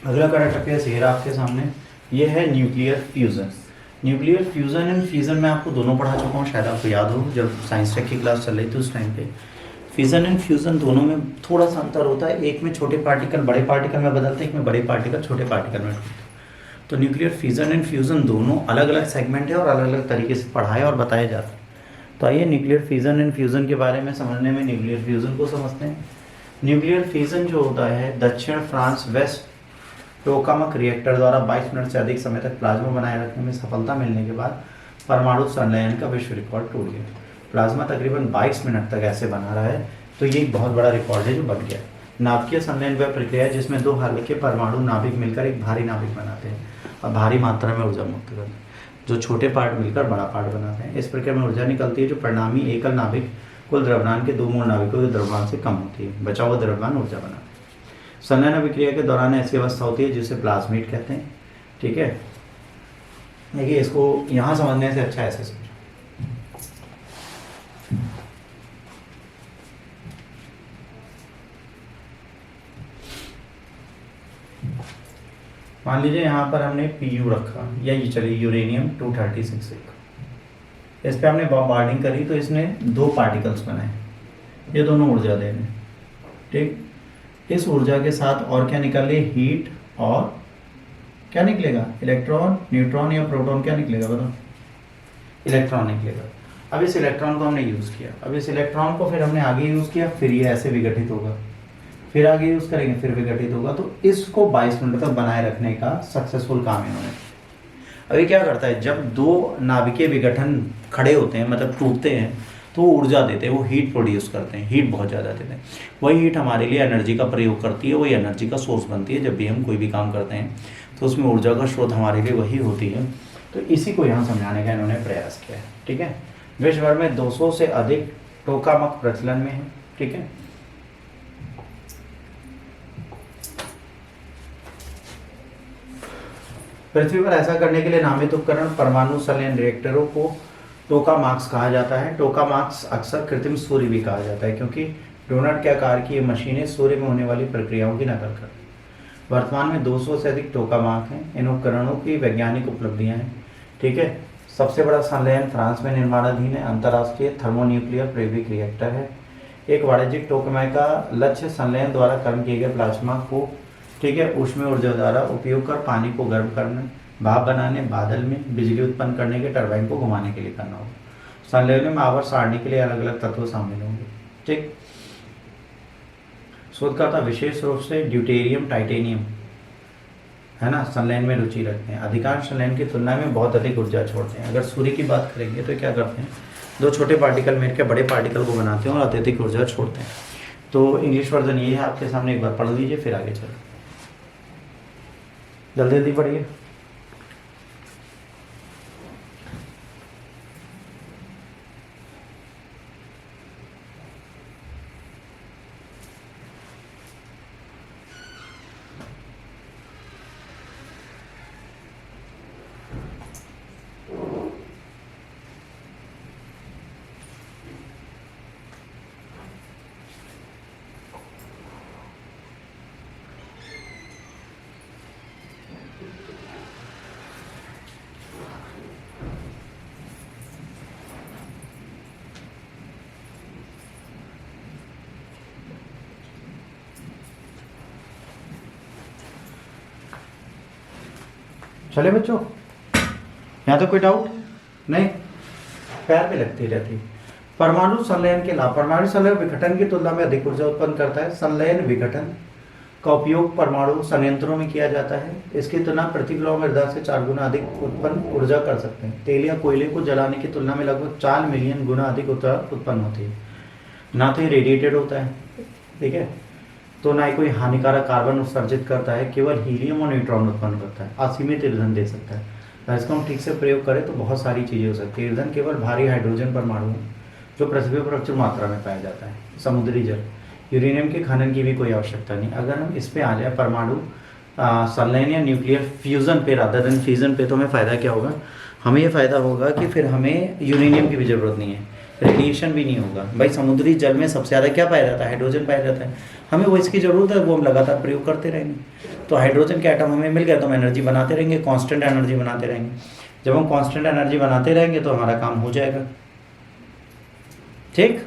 अगला current affairs ये रहा आपके सामने, ये है nuclear fusion. Nuclear fusion and fission मैं आपको दोनों पढ़ा चुका हूँ, शायद आपको याद हो जब साइंस टेक की क्लास चल रही थी उस टाइम पे। फिजन एंड फ्यूज़न दोनों में थोड़ा सा अंतर होता है, एक में छोटे पार्टिकल बड़े पार्टिकल में बदलते हैं, एक में बड़े पार्टिकल छोटे पार्टिकल में बदलते हैं। तो न्यूक्लियर फिजन एंड फ्यूज़न दोनों अलग अलग सेगमेंट है और अलग अलग तरीके से पढ़ाए और बताए जाते हैं। तो आइए न्यूक्लियर फिजन एंड फ्यूज़न के बारे में समझने में न्यूक्लियर फ्यूज़न को समझते हैं। न्यूक्लियर फिजन जो होता है दक्षिण फ्रांस वेस्ट टोकामक रिएक्टर द्वारा 22 मिनट से अधिक समय तक प्लाज्मा बनाए रखने में सफलता मिलने के बाद परमाणु संलयन का विश्व रिकॉर्ड टूट गया। प्लाज्मा तकरीबन 22 मिनट तक ऐसे बना रहा है, तो ये एक बहुत बड़ा रिकॉर्ड है जो बन गया। नाभिकीय संलयन वह प्रक्रिया है जिसमें दो हल्के परमाणु नाभिक मिलकर एक भारी नाभिक बनाते हैं और भारी मात्रा में ऊर्जा मुक्त करते हैं। जो छोटे पार्ट मिलकर बड़ा पार्ट बनाते हैं। इस प्रक्रिया में ऊर्जा निकलती है जो परिणामी एकल नाभिक कुल द्रव्यमान के दो मूल नाभिकों के द्रव्यमान से कम होती है। बचा हुआ द्रव्यमान ऊर्जा बनाता है। संलयन अभिक्रिया के दौरान ऐसी अवस्था होती है जिसे प्लाज्मिड कहते हैं। ठीक है, देखिए इसको यहाँ समझने से अच्छा ऐसे समझो। मान लीजिए यहाँ पर हमने Pu रखा, या ये चलिए यूरेनियम 236 इस पे हमने बॉम्बार्डिंग करी तो इसने दो पार्टिकल्स बनाए, ये दोनों ऊर्जा दे रहे। ठीक, इस ऊर्जा के साथ और क्या निकल रही, हीट और क्या निकलेगा, इलेक्ट्रॉन, न्यूट्रॉन या प्रोटॉन, क्या निकलेगा बताओ, इलेक्ट्रॉन निकलेगा। अब इस इलेक्ट्रॉन को हमने यूज़ किया, अब इस इलेक्ट्रॉन को फिर हमने आगे यूज़ किया, फिर ये ऐसे विघटित होगा, फिर आगे यूज़ करेंगे, फिर विघटित होगा। तो इसको 22 मिनट तक बनाए रखने का सक्सेसफुल काम इन्होंने। अभी क्या करता है, जब दो नाभिकीय विघटन खड़े होते हैं मतलब टूटते हैं तो वो ऊर्जा देते हैं, वो हीट प्रोड्यूस करते हैं, हीट बहुत ज़्यादा देते हैं। वही हीट हमारे लिए एनर्जी का प्रयोग करती है, वही एनर्जी का सोर्स बनती है। जब भी हम कोई भी काम करते हैं तो उसमें ऊर्जा का स्रोत हमारे लिए वही होती है। तो इसी को यहाँ समझाने का इन्होंने प्रयास किया है। ठीक है, विश्व भर में 200 से अधिक टोकामक प्रचलन में है। ठीक है, पृथ्वी पर ऐसा करने के लिए नामित उपकरण परमाणु संलयन रिएक्टरों को टोकामाक्स कहा जाता है। टोकामाक्स अक्सर कृत्रिम सूर्य भी कहा जाता है क्योंकि डोनट के आकार की ये मशीनें सूर्य में होने वाली प्रक्रियाओं की नकल करती हैं। वर्तमान में 200 से अधिक टोकामाक हैं। इन उपकरणों की वैज्ञानिक उपलब्धियां हैं। ठीक है, सबसे बड़ा संलयन फ्रांस में निर्माणाधीन है, अंतर्राष्ट्रीय थर्मोन्यूक्लियर प्रेविक रिएक्टर है। एक वाणिज्यिक टोकामाक का लक्ष्य संलयन द्वारा गर्म किए गए प्लाज्मा को, ठीक है, ऊष्मीय ऊर्जा द्वारा उपयोग कर पानी को गर्म करने, भाप बनाने, बादल में बिजली उत्पन्न करने के टरबाइन को घुमाने के लिए करना होगा। संलयन में आवर्त सारणी के लिए अलग अलग तत्व शामिल होंगे। ठीक, शोधकर्ता विशेष रूप से ड्यूटेरियम टाइटेनियम है ना संलयन में रुचि रखते हैं। अधिकांश संलयन की तुलना में बहुत अधिक ऊर्जा छोड़ते हैं। अगर सूर्य की बात करेंगे तो क्या करते हैं, दो छोटे पार्टिकल मिलकर बड़े पार्टिकल को बनाते हैं और अत्यधिक ऊर्जा छोड़ते हैं। तो इंग्लिश वर्जन ये है आपके सामने, एक बार पढ़ लीजिए फिर आगे चलो, जल्दी जल्दी पढ़िए। चले बच्चों, यहाँ तो कोई डाउट नहीं, पैर पे लगती रहती। परमाणु संलयन के लाभ। परमाणु संलयन विघटन की तुलना में अधिक ऊर्जा उत्पन्न करता है। संलयन विघटन का उपयोग परमाणु संयंत्रों में किया जाता है। इसकी तुलना प्रति किलोग्राम ईंधन से 4 गुना अधिक उत्पन्न ऊर्जा कर सकते हैं। तेल या कोयले को जलाने की तुलना में लगभग 4 मिलियन गुना अधिक ऊर्जा उत्पन्न होती है। ना तो ये रेडिएटेड होता है, ठीक है, तो ना ही कोई हानिकारक कार्बन उत्सर्जित करता है, केवल हीलियम और न्यूट्रॉन उत्पन्न करता है। असीमित ईंधन दे सकता है। इसको हम ठीक से प्रयोग करें तो बहुत सारी चीज़ें हो सकती है। ईंधन केवल भारी हाइड्रोजन परमाणु जो पृथ्वी पर प्रचुर मात्रा में पाया जाता है। समुद्री जल, यूरेनियम के खनन की भी कोई आवश्यकता नहीं। अगर हम इस पे आ जाए परमाणु संलयन या न्यूक्लियर फ्यूज़न पे रादर देन फ्यूज़न पे, तो हमें फ़ायदा क्या होगा, हमें ये फ़ायदा होगा कि फिर हमें यूरेनियम की भी ज़रूरत नहीं है, रेडिएशन भी नहीं होगा। भाई समुद्री जल में सबसे ज़्यादा क्या पाया जाता है, हाइड्रोजन पाया जाता है। हमें वो इसकी ज़रूरत है, वो हम लगातार प्रयोग करते रहेंगे। तो हाइड्रोजन के एटम हमें मिल गया तो हम एनर्जी बनाते रहेंगे, कांस्टेंट एनर्जी बनाते रहेंगे। जब हम कांस्टेंट एनर्जी बनाते रहेंगे तो हमारा काम हो जाएगा। ठीक।